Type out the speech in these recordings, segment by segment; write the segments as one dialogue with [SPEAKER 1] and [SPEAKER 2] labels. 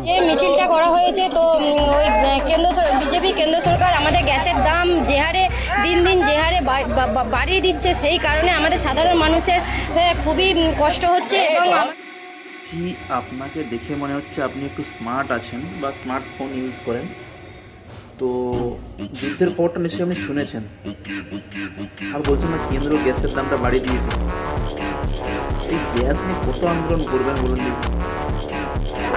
[SPEAKER 1] যে মিছিলটা করা হয়েছে তো ওই বিজেপি কেন্দ্র সরকার আমাদের গ্যাসের দাম যে হারে দিন দিন যে হারে বাড়িয়ে দিচ্ছে, সেই কারণে আমাদের সাধারণ মানুষের খুবই কষ্ট হচ্ছে। এবং
[SPEAKER 2] আপনাকে দেখে মনে হচ্ছে আপনি একটু স্মার্ট আছেন বা স্মার্টফোন ইউজ করেন, তো যুদ্ধের খবরটা নিশ্চয়ই আপনি শুনেছেন। আর বলছেন না কেন্দ্র গ্যাসের দামটা বাড়িয়ে দিয়েছে। এই গ্যাস নিয়ে কত আন্দোলন করবেন বলুন দেখি।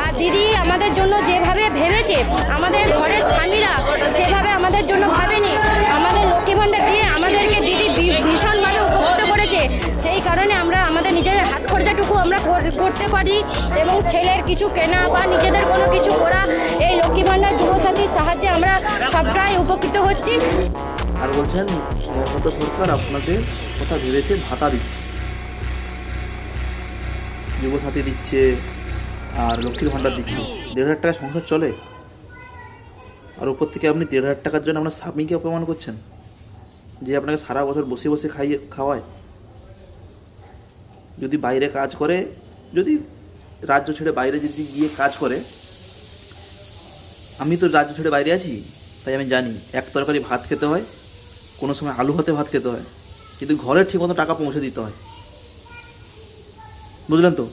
[SPEAKER 1] আর দিদি আমাদের জন্য যেভাবে ভেবেছে, আমাদের ঘরের স্বামীরা সেভাবে আমাদের জন্য ভাবেনি। আমাদের লক্ষ্মী ভাণ্ডার দিয়ে আমাদেরকে দিদি ভীষণভাবে উপকৃত করেছে। সেই কারণে আমরা আমাদের নিজের হাত খরচাটুকু আমরা করতে পারি এবং ছেলের কিছু কেনা বা নিজেদের কোনো কিছু করা, এই লক্ষ্মী ভাণ্ডার যুবসাথীর সাহায্যে আমরা সবটাই উপকৃত হচ্ছি।
[SPEAKER 2] আর বলছেন মমতা সরকার আপনাদের কথা ভেবেছে, ভাতা দিচ্ছে, যুবসাথী দিচ্ছে আর লক্ষ্মীর ভাণ্ডার দিচ্ছে। 1,500 টাকা সংসার চলে, আর উপর থেকে আপনি 1,500 টাকার জন্য আপনার স্বামীকে অপমান করছেন, যে আপনাকে সারা বছর বসে বসে খাওয়ায়। যদি বাইরে কাজ করে, যদি রাজ্য ছেড়ে বাইরে যদি গিয়ে কাজ করে, আমি তো রাজ্য ছেড়ে বাইরে আছি, তাই আমি জানি এক তরকারি ভাত খেতে হয়, কোনো সময় আলু ভাতে ভাত খেতে হয়, কিন্তু ঘরে ঠিকমতো টাকা পৌঁছে দিতে হয়, বুঝলেন তো?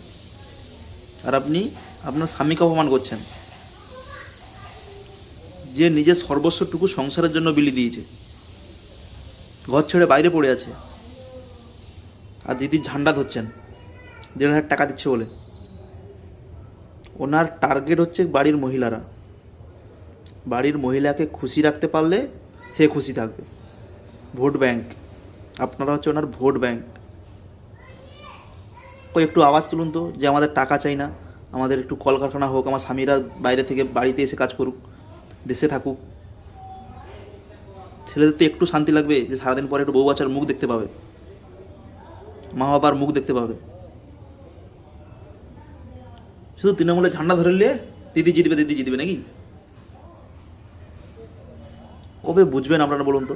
[SPEAKER 2] আর আপনি আপনার স্বামীকে অপমান করছেন, যে নিজের সর্বস্বটুকু সংসারের জন্য বিলি দিয়েছে, ঘর ছেড়ে বাইরে পড়ে আছে, আর দিদির ঝান্ডা ধরছেন 1,500 টাকা দিচ্ছে বলে। ওনার টার্গেট হচ্ছে বাড়ির মহিলারা। বাড়ির মহিলাকে খুশি রাখতে পারলে সে খুশি থাকবে। ভোট ব্যাংক, আপনারা হচ্ছে ওনার ভোট ব্যাংক। ওই একটু আওয়াজ তুলুন তো, যে আমাদের টাকা চাই না, আমাদের একটু কলকারখানা হোক, আমার স্বামীরা বাইরে থেকে বাড়িতে এসে কাজ করুক, দেশে থাকুক। ছেলেদের তো একটু শান্তি লাগবে, যে সারাদিন পরে একটু বউ বাচ্চার মুখ দেখতে পাবে, মা বাবার মুখ দেখতে পাবে। শুধু তৃণমূলের ঝান্ডা ধরলে দিদি জিতবে, দিদি জিতবে নাকি? কবে বুঝবেন আপনারা বলুন তো?